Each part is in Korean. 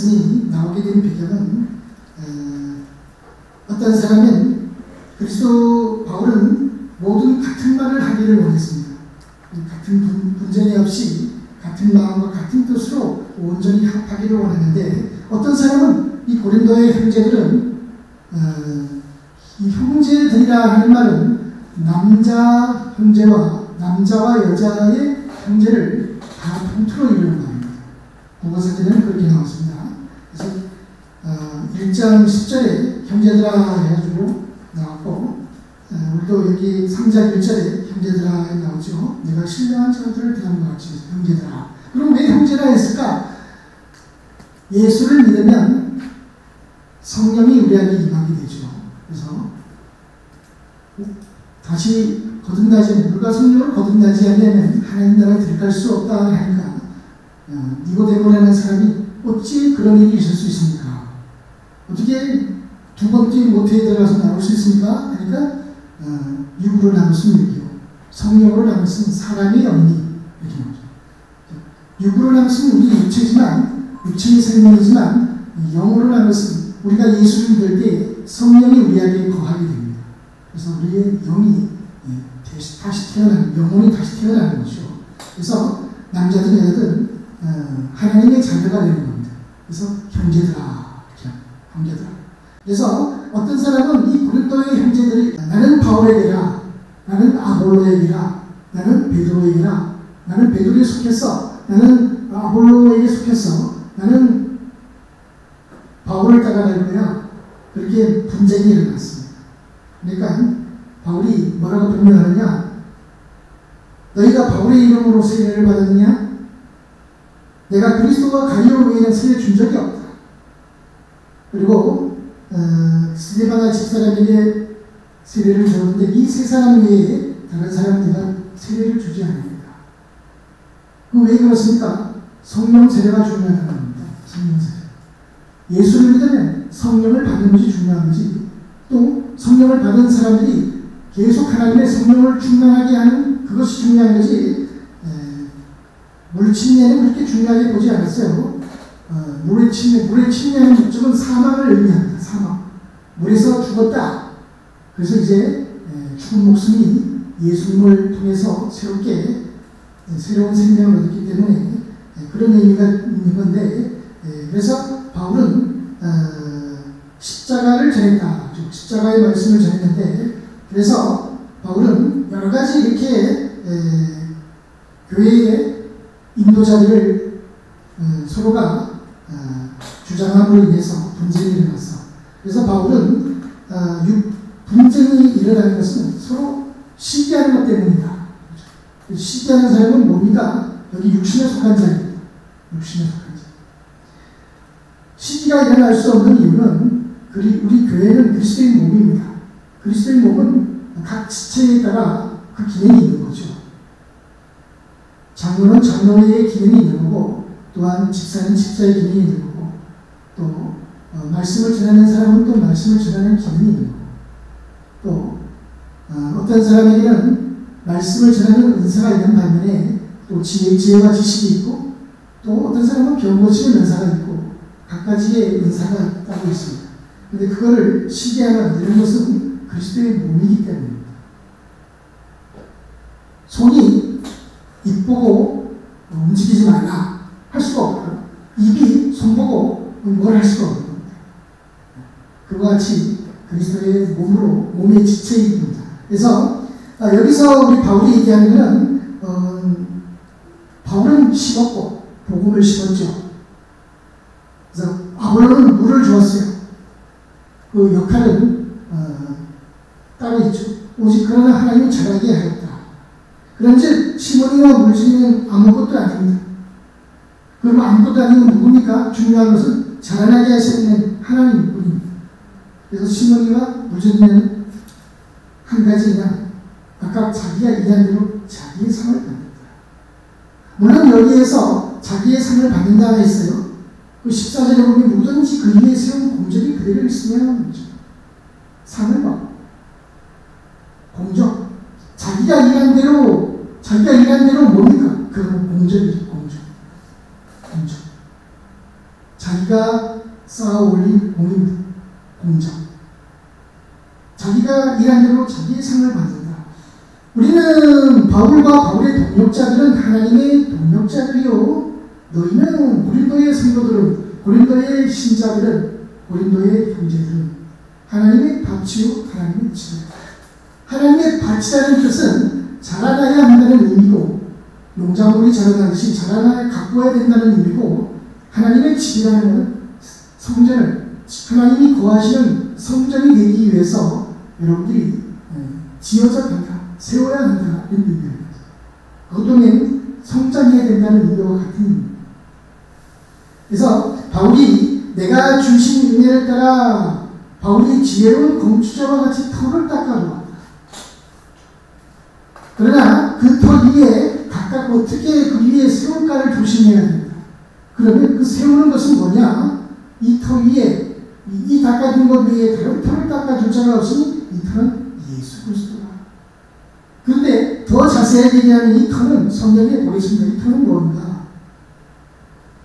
말씀이 나오게 된 배경은 어떤 사람은 그리스도 바울은 모든 같은 말을 하기를 원했습니다. 같은 분쟁이 없이 같은 마음과 같은 뜻으로 온전히 합하기를 원했는데 어떤 사람은 이 고린도의 형제들은 이 형제들이라 하는 말은 남자 형제와 남자와 여자의 형제를 다 통틀어 이루는 말입니다. 국어사전에는 그렇게 나왔습니다. 그래서 1장 10절에 형제들아 해가지고 나왔고 우리도 여기 3장 1절에 형제들아 나오죠. 내가 신령한 자들을 대하는 것 같이 형제들아. 그럼 왜 형제라 했을까? 예수를 믿으면 성령이 우리에게 임하게 되죠. 그래서 다시 우리가 성령을 거듭나지 않으면 하나님 나라에 들어갈 수 없다 하니까 니고데모라는 사람이 어찌 그런 일이 있을 수 있습니까? 어떻게 두 번째 모태에 들어가서 나올 수 있습니까? 하니까 육으로 나눴으면 육이요, 성령으로 나눴으면 사람이 없니? 이렇게 나오죠. 육으로 나눴으면 우리 육체의 생명이지만 영으로 나눴으면 우리가 예수를 믿을 때 성령이 우리에게 거하게 됩니다. 그래서 우리의 영이 다시 태어나는, 영혼이 다시 태어나는 것이죠. 그래서 남자든 여자든 하나님의 자녀가 되는 겁니다. 그래서 형제들아. 그래서 어떤 사람은 이 고린도의 형제들이 나는 바울에게라, 나는 아볼로에게라, 나는 베드로에게라, 나는 베드로에 속했어, 나는 아볼로에게 속했어, 나는 바울을 따라갈 거야. 그렇게 분쟁이 일어났습니다. 그러니까 바울이 뭐라고 변명하느냐? 너희가 바울의 이름으로 세례를 받았느냐? 내가 그리스도와 가이오 외에는 세례 준 적이 없다. 그리고 스데바나 집사람에게 세례를 줬는데 이 세 사람 외에 다른 사람 내가 세례를 주지 않습니다. 그 왜 그렇습니까? 성령 세례가 중요하다는 겁니다. 성령 세례. 예수를 믿으면 성령을 받는 것이 중요한 것이, 또 성령을 받은 사람들이 계속 하나님의 성령을 충만하게 하는 그것이 중요한 것이, 물 침례는 그렇게 중요하게 보지 않았어요. 물의 침례하는 목적은 사망을 의미합니다. 사망. 물에서 죽었다. 그래서 이제 죽은 목숨이 예수님을 통해서 새롭게 새로운 생명을 얻었기 때문에 그런 의미가 있는 건데, 그래서 바울은 십자가를 전했다. 십자가의 말씀을 전했는데, 그래서 바울은 여러 가지 이렇게 교회의 인도자들을 서로가 주장함으로 인해서 분쟁이 일어났어. 그래서 바울은 분쟁이 일어나는 것은 서로 시기하는 것 때문이다. 시기하는 사람은 뭡니까? 여기 육신에 속한 자입니다. 육신에 속한 자. 시기가 일어날 수 없는 이유는 우리 교회는 그리스도의 몸입니다. 그리스도의 몸은 각 지체에 따라 그 기능이 있는 거죠. 장로는 장로의 기능이 있는 거고, 또한 집사는 집사의 기능이 있는 거고, 또 말씀을 전하는 사람은 또 말씀을 전하는 기능이 있는 거고, 또 어떤 사람에게는 말씀을 전하는 은사가 있는 반면에 또 지혜와 지식이 있고, 또 어떤 사람은 병 고치는 은사가 있고, 각가지의 은사가 따로 있습니다. 그런데 그거를 시기하는 이런 것은 그리스도의 몸이기 때문입니다. 손이 입 보고 움직이지 말라 할 수가 없고요. 입이 손 보고 뭘 할 수가 없는 겁니다. 그와 같이 그리스도의 몸의 지체입니다. 그래서 여기서 우리 바울이 얘기하는 것은 바울은 심었고 복음을 심었죠. 그래서 아볼로는 물을 주었어요. 그 역할은 따로 있죠. 오직 그러나 하나님은 자라게 하였다. 그런즉 시몬이와 물주는 아무것도 아닙니다. 그럼 아무것도 아니면 누굽니까? 중요한 것은 자라나게 하시는 하나님뿐입니다. 그래서 시몬이와 물주는 한 가지나 각각 자기가 일한 대로 자기의 상을 받는다. 물론 여기에서 자기의 상을 받는다 했어요. 그 14절에 보면 누구든지 그 위에 세운 공적이 그대로 있으면 거죠. 상을 받고 공적. 자기가 일한 대로 뭡니까? 그건 공적이죠. 공적. 자기가 자기가 쌓아 올린 공적, 자기가 일한 대로 자기의 상을 받는다. 우리는 바울과 바울의 동역자들은 하나님의 동역자들이요, 너희는 고린도의 성도들은, 고린도의 신자들은, 고린도의 형제들은 하나님의 밭이요 하나님의 집이다. 하나님의 밭이라는 뜻은 자라나야 한다는 의미고, 농작물이 자라나듯이 자라나야 가꾸어야 된다는 의미고, 하나님의 집이라는 것은 성전을, 하나님이 거하시는 성전이 되기 위해서 여러분들이 지어져 간다, 세워야 한다, 이런 의미입니다. 그것도 성장해야 된다는 의미와 같은 의미입니다. 그래서 바울이 내가 주신 은혜를 따라 바울이 지혜로운 건축자와 같이 터를 닦아놓았다. 그러나 그 터 위에 각각 어떻게 그 위에 세울까를 조심해야 된다. 그러면 그 세우는 것은 뭐냐? 이 터 위에, 이 닦아준 것 위에 다른 터를 닦아줄 자가 없으니 이 터는 예수 그리스도다. 그런데 더 자세하게 얘기하면 이 터는 성경에 보겠습니다. 이 터는 뭔가?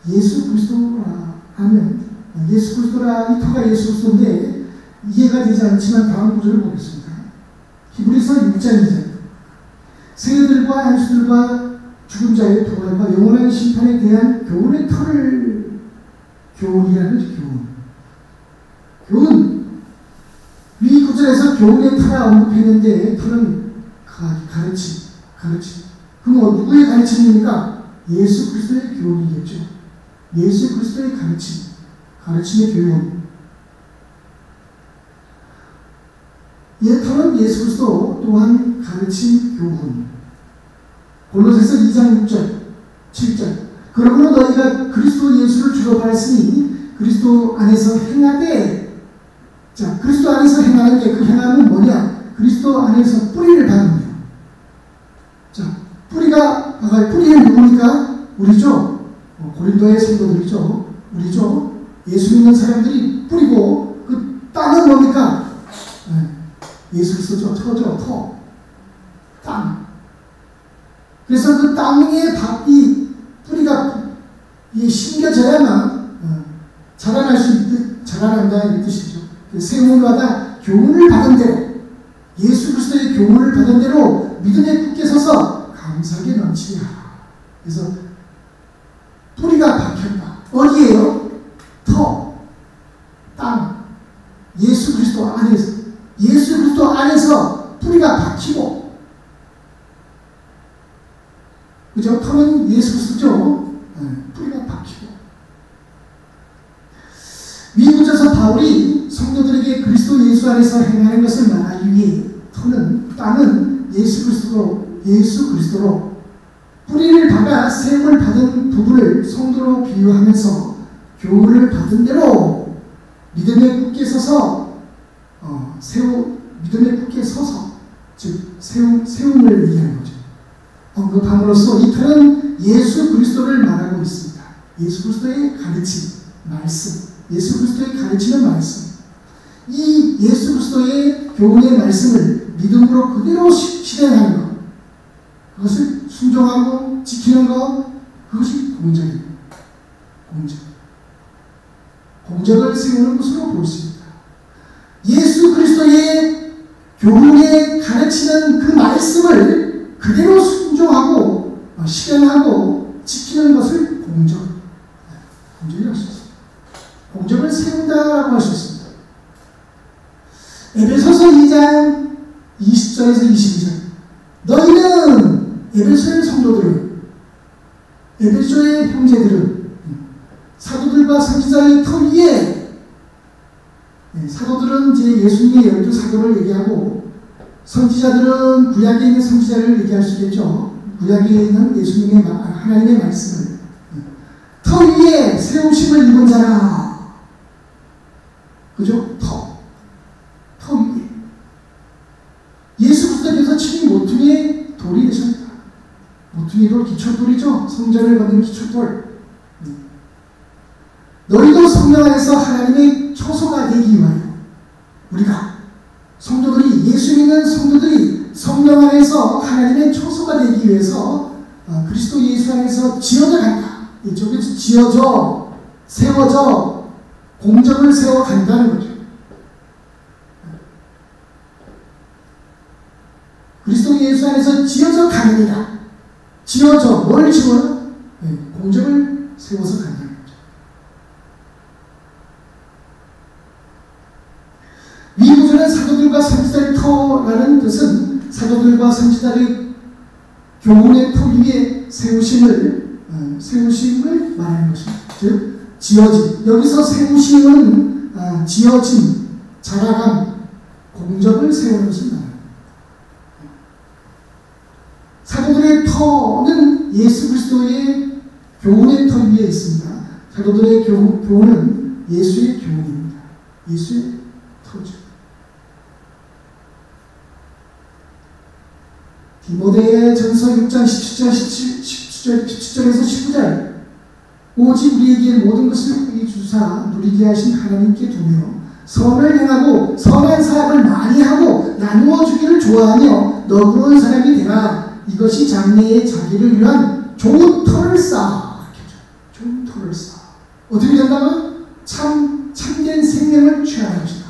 예수 그리스도라 하면, 예수 그리스도라, 이 터가 예수 그리스도인데 이해가 되지 않지만 다음 구절을 보겠습니다. 히브리서 6장이죠. 세대들과 안수들과 죽은 자의 도발과 영원한 심판에 대한 교훈의 터를, 교훈이라는 거죠. 교훈. 위 구절에서 교훈의 터라 언급했는데, 터는 가르침. 그럼 누구의 가르침입니까? 예수 그리스도의 교훈이겠죠. 예수 그리스도의 가르침의 교훈. 터는 예수 그리스도, 또한 가르침 교훈. 골로새서 2장 6절, 7절. 그러므로 너희가 그리스도 예수를 주로 받았으니 그리스도 안에서 행하되, 자, 그리스도 안에서 행하는 게, 그 행함은 뭐냐? 그리스도 안에서 뿌리를 받는 거예요. 자, 뿌리를 누굽니까? 우리죠. 고린도의 성도들이죠. 우리죠. 예수 믿는 사람들이 뿌리고, 그 땅은 뭡니까? 예수 그리스도죠. 터죠. 터. 땅. 그래서 그 땅에 이 뿌리가 심겨져야만 자라날 수 자라난다, 이 뜻이죠. 세움마다 교훈을 받은 대로, 예수 그리스도의 교훈을 받은 대로 믿음에 굳게 서서 감사하게 넘치게 하라. 그래서 뿌리가 박혔다. 어디예요? 터, 땅, 예수 그리스도 안에서, 예수 그리스도 안에서 뿌리가 박히고, 그죠? 터는 예수 그리스도죠. 뿌리가 박히고. 미국에서 바울이 성도들에게 그리스도 예수 안에서 행하는 것을 말하기 위해 땅은 예수 그리스도로 뿌리를 박아 세움을 받은 부부를 성도로 비유하면서 교훈을 받은 대로 믿음에 굳게 서서 믿음에 굳게 서서, 즉 세움을 얘기하는 거죠. 언급함으로써 이 터는 예수 그리스도를 말하고 있습니다. 예수 그리스도의 가르침, 말씀, 예수 그리스도의 가르치는 말씀, 이 예수 그리스도의 교훈의 말씀을 믿음으로 그대로 실행하는 것, 그것을 순종하고 지키는 것, 그것이 공적입니다. 공적을 세우는 것으로 볼 수 있다. 예수 그리스도의 교훈에 가르치는 그 말씀을 그대로 순종하고 실행하고 지키는 것을 공적이라고 할 수 있습니다. 공적을 세운다라고 할 수 있습니다. 에베소서 2장 20절에서 22절. 너희는 에베소의 성도들은, 에베소의 형제들은 사도들과 선지자의 터 위에, 사도들은 이제 예수님의 12사도를 얘기하고, 선지자들은 구약에 있는 선지자를 얘기할 수 있겠죠. 구약에 있는 예수님의 하나님의 말씀을 터 위에 세우심을 입은 자라. 그죠? 터 위에 예수 그리스도께서 친히 모퉁이의 돌이 되셨다. 모퉁이 돌, 기초돌이죠. 성전을 받은 기초돌. 너희도 성령 안에서 하나님의 초소가 되기 위하여, 우리가 성도들이, 예수 믿는 성도들이 성령 안에서 하나님의 초소가 되기 위해서 그리스도 예수 안에서 지어져 간다. 이쪽에서 지어져, 세워져, 공적을 세워간다는 거죠. 그리스도 예수 안에서 지어져 갑니다. 지어져, 뭘 지어요? 네, 공적을 세워서 간다는 거죠. 이 구절은 사도들과 선지자의 터라는 뜻은 사도들과 선지자의 교훈의 터 위에 세우심을 말하는 것입니다. 즉, 지어짐. 여기서 세우심은 지어짐, 자라감, 공적을 세우는 것을 말합니다. 사도들의 터는 예수 그리스도의 교훈의 터 위에 있습니다. 사도들의 교훈은 예수의 교훈입니다. 예수의 터죠. 디모데전서 6장 17절에서 19절 오직 우리에게 모든 것을 후히 주사 누리게 하신 하나님께 두며 선을 행하고 선한 사업을 많이 하고 나누어 주기를 좋아하며 너그러운 사람이 되라. 이것이 장래에 자기를 위한 좋은 터를 쌓아. 좋은 터를 쌓아. 어떻게 된다면 참된 생명을 취하는 것이다.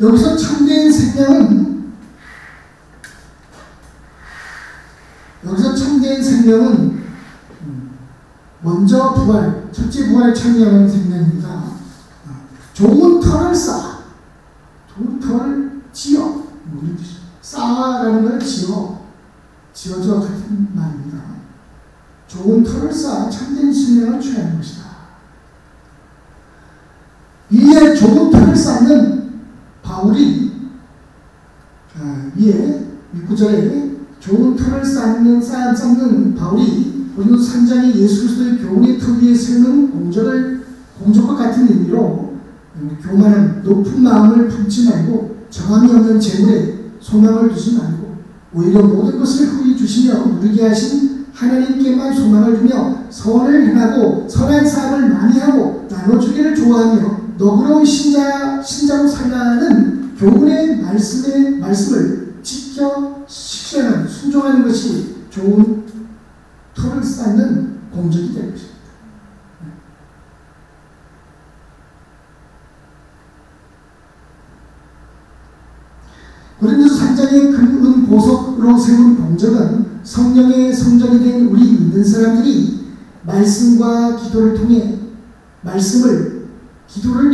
여기서 참된 생명은 먼저 부활, 첫째 부활을 참여하는 생명입니다. 좋은 터를 쌓아. 좋은 터를 지어. 쌓아라는 걸 지어줘 같은 말입니다. 좋은 터를 쌓아 참된 생명을 취하는 것이다. 위에 좋은 터를 쌓는 바울이 위에 윗구절에 좋은 터를 쌓는 바울이 고린도서 3장의 예수 그리스도의 교훈의 터 위에 세우는 공적과 같은 의미로 교만한 높은 마음을 품지 말고 정함이 없는 재물에 소망을 두지 말고 오히려 모든 것을 후히 주시며 누리게 하신 하나님께만 소망을 두며 선을 행하고 선한 사업을 많이 하고 나눠주기를 좋아하며 너그러운 신자로 살라는 교훈의 말씀을 지켜 실천하는 순종하는 것이 좋은 터를 쌓는 공적이 될 것입니다. 고린도서 3장의 금, 보석으로 세운 공적은 성령의 성전이 된 우리 믿는 사람들이 기도를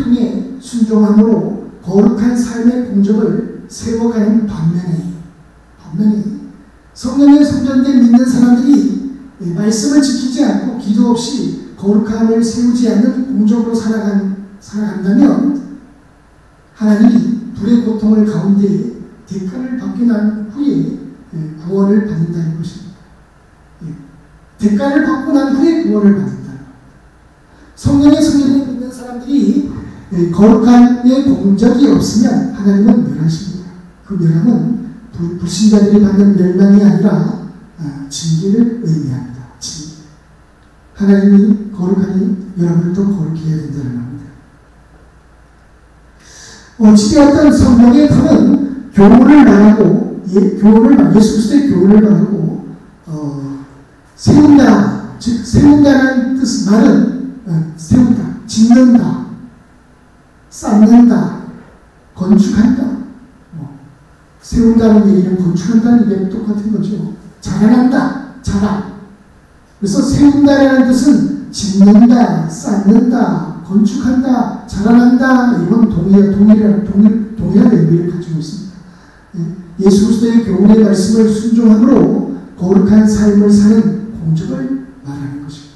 통해 순종함으로 거룩한 삶의 공적을 세워가는 반면에 성령의 성전된 믿는 사람들이 말씀을 지키지 않고 기도 없이 거룩함을 세우지 않는 공적으로 살아간다면 하나님이 불의 고통을 가운데 대가를 받고 난 후에 구원을 받는다는 것입니다. 대가를 받고 난 후에 구원을 받는다. 성령의 성전에 있는 사람들이 거룩함의 공적이 없으면 하나님은 멸하십니다. 그 멸함은 불신자들이 받는 멸망이 아니라 징계를 의미합니다. 징계. 하나님이 거룩하니 여러분을 더 거룩히 해야 된다는 겁니다. 어찌되었든 성령의 터는 교훈을 말하고 예수 그리스도의 교훈을 말하고 세운다. 즉 세운다는 말은 세운다, 짓는다, 쌓는다, 건축한다. 세운다는 얘기는 건축한다는 얘기랑 똑같은 거죠. 자라난다, 자라. 그래서 세운다라는 뜻은 짓는다, 쌓는다, 건축한다, 자라난다. 이건 동일한 의미를 가지고 있습니다. 예수 그리스도의 교훈의 말씀을 순종함으로 거룩한 삶을 사는 공적을 말하는 것입니다.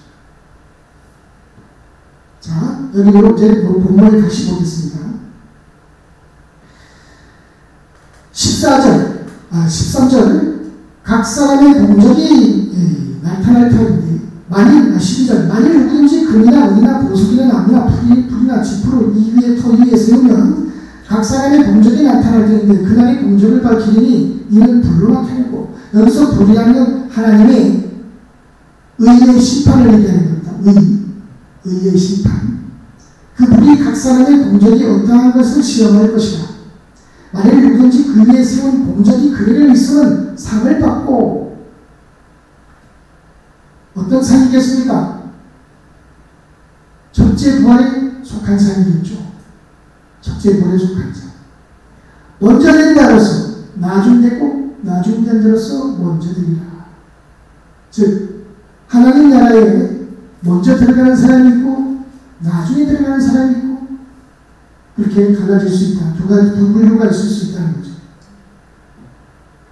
자, 여기로 이제 본문을 다시 보겠습니다. 13절 각 사람의 공적이 나타날 터인데 12절 만일 누구든지 금이나 은이나 보석이나 나무나 풀이나 지푸로 이 위에 터 위에 세우면 각 사람의 공적이 나타날 때인데 그날의 공적을 밝히리니 이는 불로 나타내고 여기서 불이라는 하나님의 의의 심판을 얘기하는 겁니다. 의의 심판. 그 불이 각 사람의 공적이 어떠한 것을 시험할 것이다. 만일 누구든지 그 위에 세운 공적이 그대로 있으면 상을 받고 어떤 상이겠습니까? 첫째 부활의 부류에 속한 사람이겠죠. 첫째 부류에 속한 자. 먼저 된 자로서 나중되고 나중된 자로서 먼저 되리라. 즉 하나님 나라에 먼저 들어가는 사람이 있고 나중에 들어가는 사람이 있고 그렇게 갈라질 수 있다. 두 부류가 있을 수 있다는 거죠.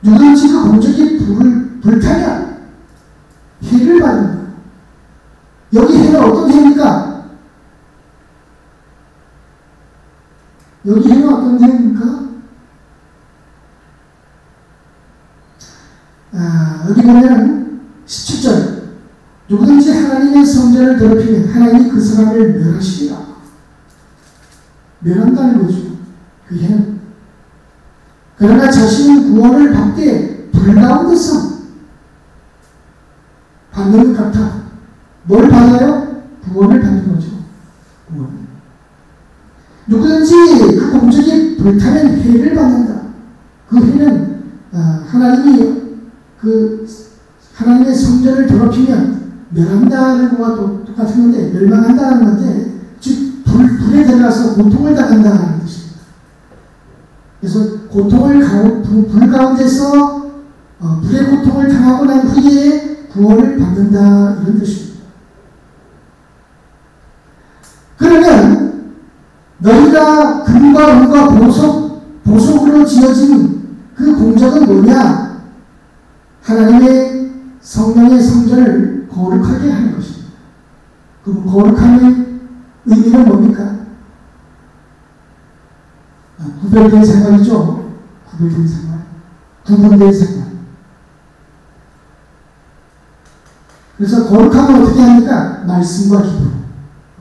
누구든지 그 공적인 불타면 해를 받는 거예요. 여기 해는 어떤 해입니까? 여기 해는 어떤 해입니까? 여기 보면 17절 누구든지 하나님의 성전을 더럽히면 하나님이 그 사람을 멸하시리라. 멸한다는 거죠. 그 해는. 그러나 자신은 구원을 받되 불가운데서 받는 것 같아. 뭘 받아요? 구원을 받는 거죠. 구원. 누구든지 그 공적이 불타면 해를 받는다. 그 해는 하나님의 성전을 더럽히면 멸한다는 것과 똑같은 건데, 멸망한다는 건데, 즉 불에 들어가서 고통을 당한다는 뜻입니다. 그래서 불 가운데서 불의 고통을 당하고 난 후에 구원을 받는다, 이런 뜻입니다. 그러면 너희가 금과 은과 보석으로 지어진 그 공적은 뭐냐? 하나님의 성령의 성전을 거룩하게 하는 것입니다. 그럼 거룩함의 의미는 뭡니까? 구별된 생활이죠. 구별된 생활. 구분된 생활. 그래서 거룩함을 어떻게 합니까? 말씀과 기도.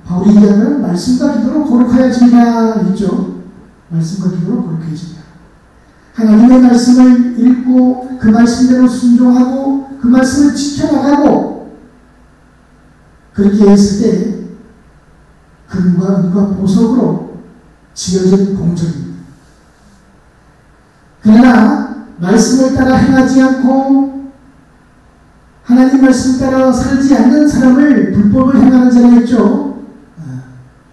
바울이 얘기하면 말씀과 기도로 거룩하여지리라 했죠. 말씀과 기도로 거룩해지리라. 하나님의 말씀을 읽고 그 말씀대로 순종하고 그 말씀을 지켜나가고 그렇게 했을 때 금과 은과 보석으로 지어진 공적입니다. 그러나 말씀을 따라 행하지 않고 하나님 말씀 따라 살지 않는 사람을 불법을 행하는 자가 있죠.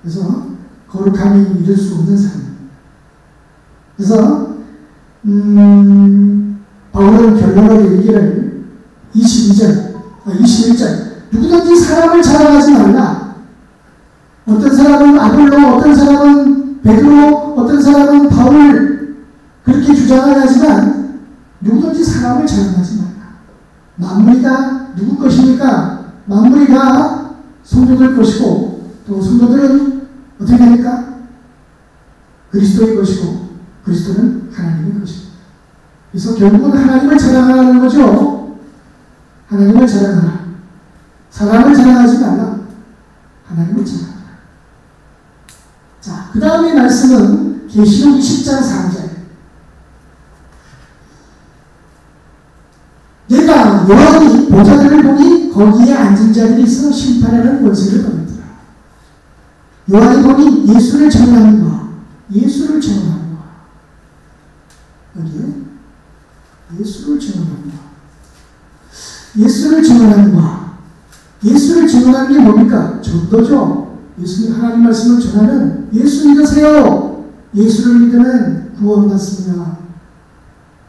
그래서 거룩함이 이룰 수 없는 사람입니다. 그래서 바울은 결론을 얘기를 21절 누구든지 사람을 자랑하지 말라. 어떤 사람은 아볼로, 어떤 사람은 베드로, 어떤 사람은 바울 그렇게 주장을 하지만 누구든지 사람을 자랑하지 말라. 만물이 다 누구 것입니까? 만물이 다 성도들 것이고 또 성도들은 어떻게 됩니까? 그리스도의 것이고 그리스도는 하나님의 것입니다. 그래서 결국은 하나님을 자랑하는 거죠. 하나님을 자랑하라. 사람을 자랑하지 말라. 하나님을 자랑하라. 자, 그 다음에 말씀은 계시록 20장 4절. 내가 요한이 보좌들을 보니 거기에 앉은 자들이 있어 심판하는 권세를 받았더라. 요한이 보니 예수를 전하는 것. 예수를 전하는 것. 여기에 예수를 전하는 것. 예수를 전하는 것. 예수를 전하는 게 뭡니까? 전도죠. 예수님 하나님 말씀을 전하는 예수 믿으세요. 예수를 믿으면 구원받습니다.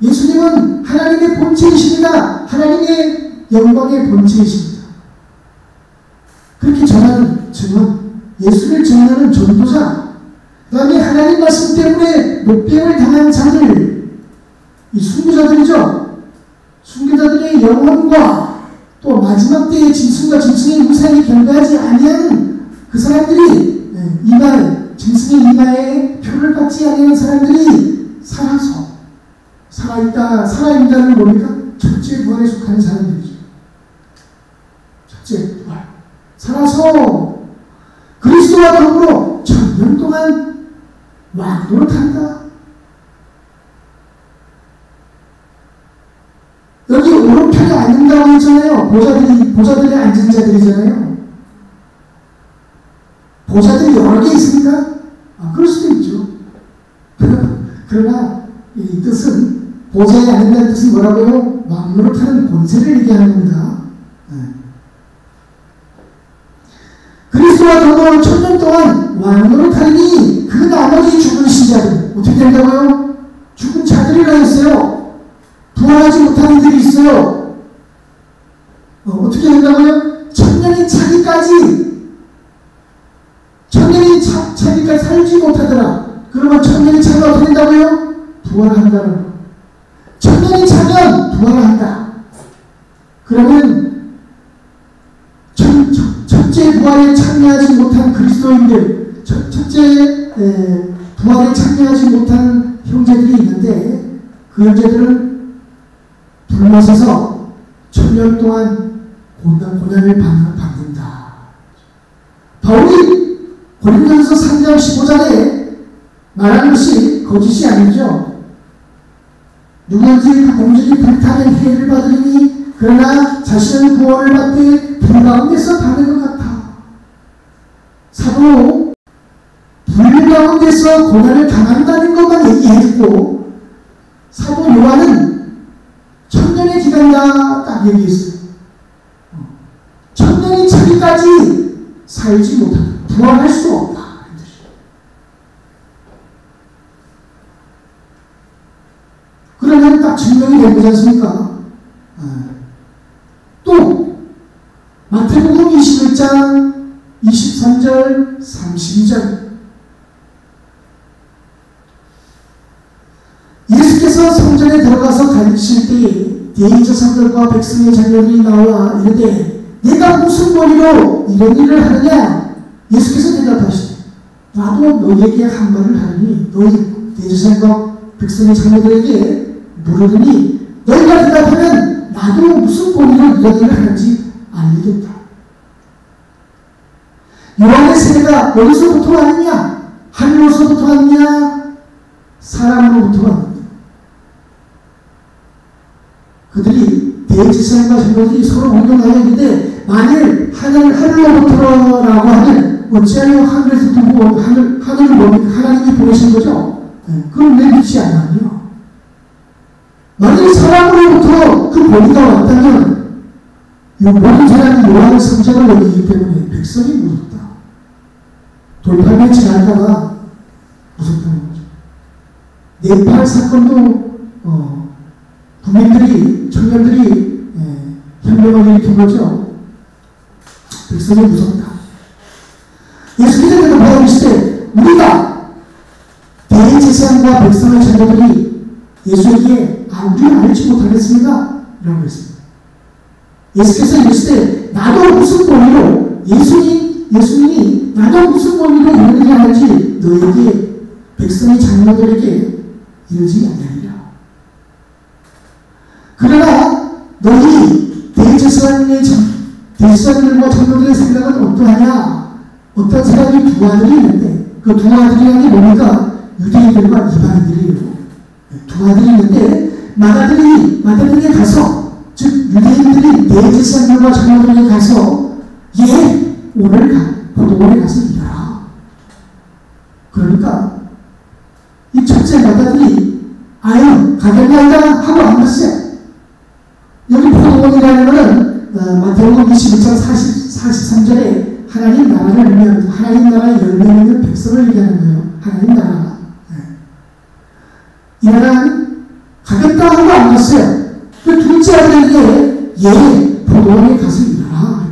예수님은 하나님의 본체이십니다. 하나님의 영광의 본체이십니다. 그렇게 전하는 증언, 예수를 전하는 전도자, 그 다음에 하나님 말씀 때문에 목배임을 당한 자들, 이 순교자들이죠. 순교자들의 영혼과 또 마지막 때의 짐승과 짐승의 우상이 경배하지 아니하는 그 사람들이 짐승의 이마에 표를 받지 아니하는 사람들이 살아있다는 뭡니까? 첫째 부활에 속하는 사람들이죠. 첫째 부활. 살아서 그리스도와 더불어 1000년 동안 왕도를 탄다. 여기 오른편에 앉는다고 했잖아요. 보좌들에 앉은 자들이잖아요. 보좌들이 여러 개 있습니까? 그럴 수도 있죠. 그러나 이 뜻은 보좌에 앉는다는 뜻은 뭐라고요? 왕노릇 하는 권세를 얘기하는 겁니다. 그리스도와 더불어 1000년 동안 왕으로 타니 그 나머지 죽은 신자들 어떻게 된다고요? 죽은 자들이라 했어요. 부활하지 못한 이들이 있어요. 어떻게 된다고요? 천년이 차기까지 살지 못하더라. 그러면 천년이 차면 어떻게 된다고요? 부활한다는 거. 천년이 차면 부활한다. 그러면 첫째 부활에 참여하지 못한 그리스도인들, 첫째 부활에 참여하지 못한 형제들이 있는데 그 형제들은 불러서서 천년 동안 고난을 받는다. 바울이 고린도전서 3장 15절에 말하는 것이 거짓이 아니죠. 누구든지 그 공적이 불타는 해를 받으니 그러나 자신은 구원을 받되 불 가운데서 받는 것 같아. 사도 불 가운데서 고난을 당한다는 것만 얘기했고 사도 요한은 천년의 기간이다 딱 얘기했어요. 천년이 차기까지 살지 못한다. 부활할 수 없다. 그러면 딱 증명이 된 거지 않습니까? 또 마태복음 21장 23절 32절 예수께서 성전에 들어가서 가르치실 때 대제사장들과 백성의 자녀들이 나와 이르되 내가 무슨 권리로 이런 일을 하느냐? 예수께서 대답하시되 나도 너에게 한 말을 하느니 너희 대제사장과 백성의 자녀들에게 물으니 너희가 대답하면 나도 무슨 권리로 이런 일을 하는지 알리겠다. 요한의 세례가 어디서부터 왔느냐? 하늘로서부터 왔느냐? 사람으로부터 왔느냐? 그들이 대제사장과 자녀들이 서로 운동하여 있는데 만일 하늘로부터라고 하면 어찌하여 하늘에서 두고 하늘을 뭡니까? 하나님이 보내신 거죠? 그럼 왜 믿지 않나요? 만일 사람으로부터 그 권위가 왔다면 모든 사람이 요한의 성장을 여기기 때문에 백성이 무섭다. 돌팔매 지날까봐 무섭다는 거죠. 네팔 사건도 국민들이, 청년들이 혁명을 일으킨 거죠. 백성이 무섭다. 예수께서 보여주실 때 우리가 대제사장과 백성의 자녀들이 예수에게 우리는 알지 못하겠습니다. 라고 했습니다. 예수께서 이르시되 나도 무슨 권리로 예수님이 나도 무슨 권리로 이런 일을 하는지 너에게 백성의 자녀들에게 이르지 않으리라. 그러나 너희 대제사장들과 장로들의 생각은 어떠하냐? 어떤 사람이 두 아들이 있는데 그 두 아들이라는 게 뭡니까? 유대인들과 이방인들이에요. 두 아들이 있는데 맏아들에게 가서 즉 유대인들이 대제사장들과 장로들에게 가서 오늘 포도원에 가서 일하라. 그러니까 이 첫째 맏아들이 가겠나이다 하고 안 갔어요. 여기 포도원이라는 것은 마태복음 21장 43절에 하나님 나라를 의미하는 하나님 나라의 열매를 있는 백성을 얘기하는 거예요. 하나님 나라. 이 나라는 가겠다 하고 안 갔어요. 그 둘째 아들에게 포도원에 가서 일하라.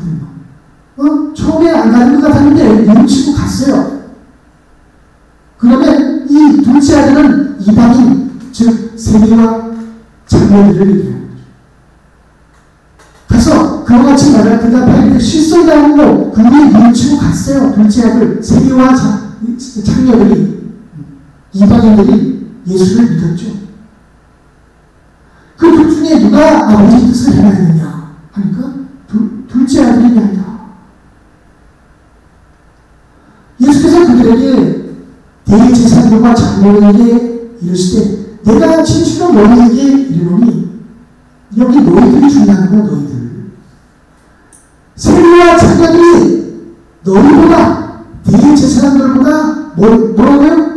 처음에 안 가는 것 같았는데 눈치고 갔어요. 그러면 이 둘째 아들은 이방인, 즉 세리와 장로들을 얘기해요. 가서 그와 같이 말할 대답하는데 실성당하고 그들이 눈치고 갔어요. 둘째 아들 세리와 장녀들이 이방인들이 예수를 믿었죠. 그 둘 중에 누가 아버지 뜻을 행하느냐 하니까 둘째 아들이 아니다. 예수께서 그들에게 대제사장들과 장로들에게 이르시되 내가 진실로 너희에게 이르노니 여기 너희들이 중요한 거야. 너희들 세리와 장녀들이 너희보다 대제사장들보다 뭐라고요?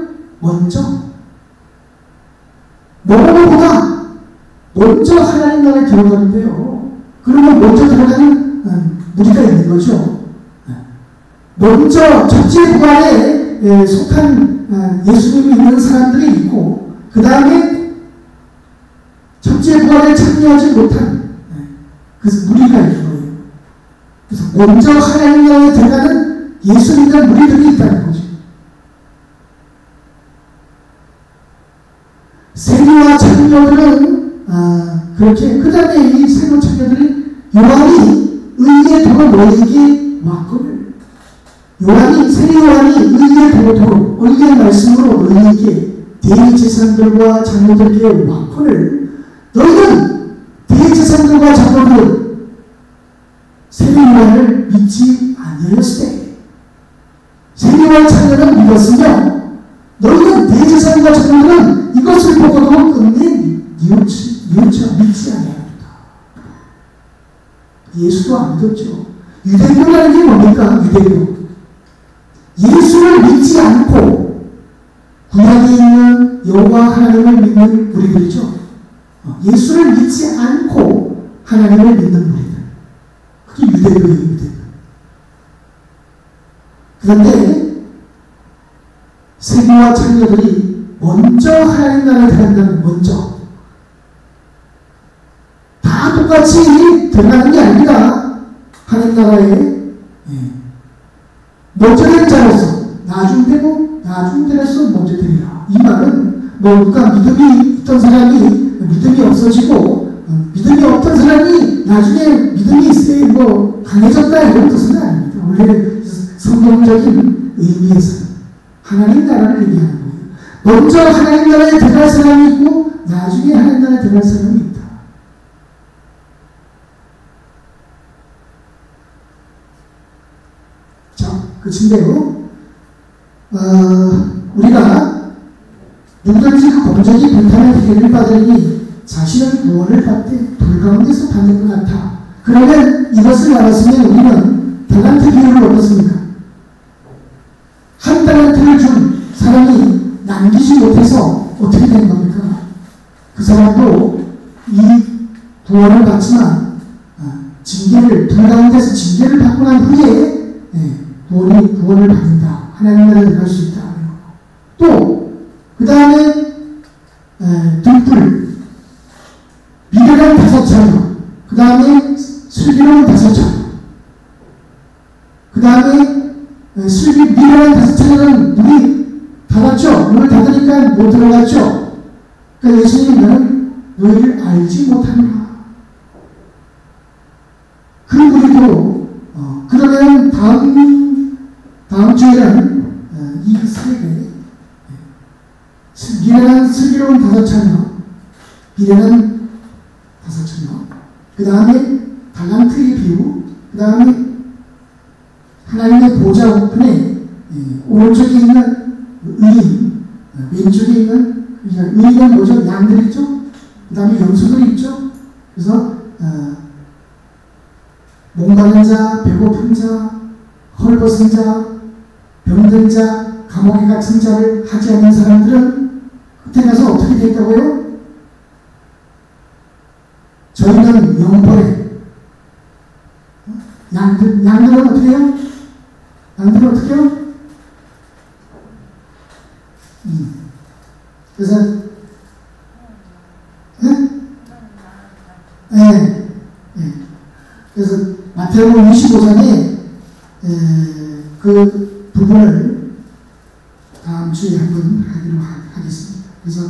먼저 하나님 나라에 들어가는데요. 그러면 먼저 들어가는 무리가 있는 거죠. 먼저 첫째 부활에 속한 예수님이 있는 사람들이 있고, 그 다음에 첫째 부활에 참여하지 못한 그 무리가 있는 거예요. 그래서 먼저 하나님 나라에 들어가는 예수 믿는 무리들이 있다는 거죠. 세리와 장로들은 그렇게, 그 다음에 이 세리와 장로들이 요한이 의의 도로 너희에게 왔거늘, 세리 요한이 의의 도로 의의 말씀으로 너희에게 대제사장들과 장로들에게 왔거늘, 너희는 대제사장들과 장로들은 세리 요한을 믿지 아니하였으되 세리 요한 장로는 믿었으며 너희는 대제사장과 장로들은 이것을 보고도 끝내 뉘우쳐 믿지 아니하였다. 예수도 안 믿었죠. 유대교라는 게 뭡니까? 유대교. 예수를 믿지 않고 구약에 있는 여호와 하나님을 믿는 우리들이죠. 예수를 믿지 않고 하나님을 믿는 우리들. 그게 유대교예요, 유대교. 그런데 세리와 장로들이 먼저 하나님 나라에 들어간다는, 먼저 다 똑같이 들어가는 게 아닙니다. 하나님 나라에 먼저 된 자로서 나중 되로서 먼저 되리라. 이 말은 누가 믿음이 있던 사람이 믿음이 없어지고 믿음이 없던 사람이 나중에 믿음이 있으니 강해졌다 이런 뜻은 아닙니다. 원래 성경적인 의미에서 하나님 나라를 얘기하는 거예요. 먼저 하나님 나라에 들어갈 사람이 있고 나중에 하나님 나라에 들어갈 사람이 있다. 자, 끝인데요. 우리가 누구든지 그 공적인 불타는 해를 받으니 자신은 구원을 받되 불 가운데서 받는 것 같아. 그러면 이것을 알았으면 우리는 달란트 비율을 얻었습니까? 한 달란트를 준 사람이 남기지 못해서 어떻게 된 겁니까? 그 사람도 이 구원을 받지만 징계를, 불 가운데서 징계를 받고 난 후에 구원을 받는다. 하나님 나라에 들어갈 수 있다. 또 그 다음에 등불, 미련한 5자녀, 그 다음에 슬기로운 5자녀, 그 다음에 미련한 5자녀는 문이 닫았죠. 문을 닫으니까 못 들어갔죠. 그러니까 예수님은 너희를 알지 못하노라. 그 무리도 그러면 다음 주에는 이 세계 미련한 슬기로운 5자녀, 미련한 5자녀, 그 다음에 달란트의 비유, 그 다음에 하나님의 보좌 우편에 오른쪽에 있는 의인, 왼쪽에 있는 의인은 뭐죠? 양들이 있죠? 그 다음에 염소들이 있죠? 그래서 목마른 자, 배고픈 자, 헐벗은 자, 병든 자, 감옥에 갇힌 자를 하지 않는 사람들은 그때 가서 어떻게 됐다고요? 저희는 영벌에, 양들은 어떻게 해요? 양들은 어떻게 해요? 그래서 그래서 마태복음 25장에 그 부분을 다음 주에 한번 하기로 하겠습니다. 그래서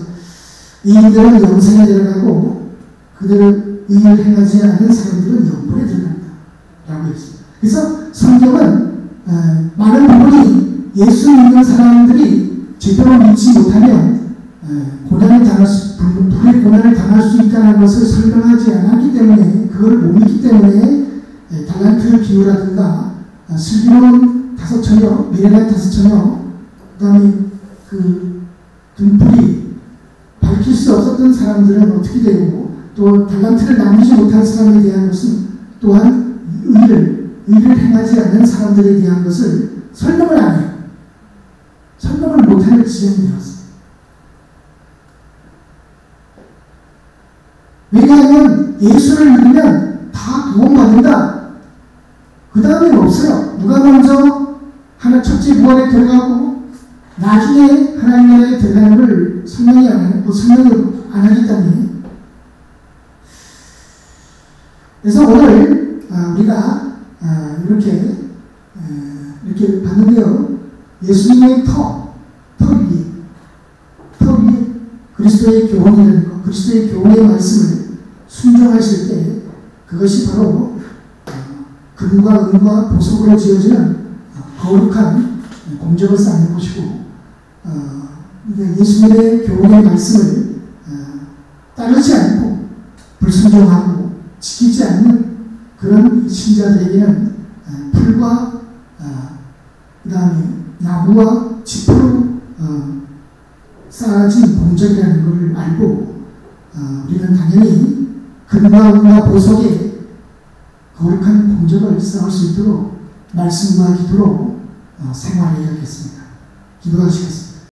이인들은 영생에 들어가고 그들을 의를 행하지 않은 사람들은 영벌에 들어간다 라고 했습니다. 그래서 성경은 많은 부분이 예수 믿는 사람들이 제대로 믿지 못하면 불의 고난을 당할 수 있다는 것을 설명하지 않았기 때문에, 그걸 못 믿기 때문에 달란트 비유라든가 슬기로운 5처녀, 미련한 5처녀, 그 다음에 그 등불이 밝힐 수 없었던 사람들은 어떻게 되고, 또 달란트를 남기지 못한 사람에 대한 것은 또한 의를 행하지 않는 사람들에 대한 것을 설명을 안 해요. 설명을 못하는 지점이 되었어요. 왜냐하면 예수를 믿으면 다 구원받는다. 그 다음엔 없어요. 누가 먼저 첫째 부활에 들어가고 나중에 하나님 나라에 들어가는 걸 설명을 안 하기 때문에. 그래서 오늘 우리가 이렇게 봤는데요. 예수님의 터 위에 그리스도의 교훈이라는 것, 그리스도의 교훈의 말씀을 순종하실 때 그것이 바로 금과 은과 보석으로 지어지는 거룩한 공적을 쌓는 것이고, 예수님의 교훈의 말씀을 따르지 않고 불순종하고 지키지 않는 그런 신자들에게는 풀과 그 다음에 나무와 짚으로 쌓아진 공적이라는 것을 알고 우리는 당연히 금과 은과 보석에 거룩한 공적을 쌓을 수 있도록 말씀과 기도로 생활해야겠습니다. 기도하시겠습니다.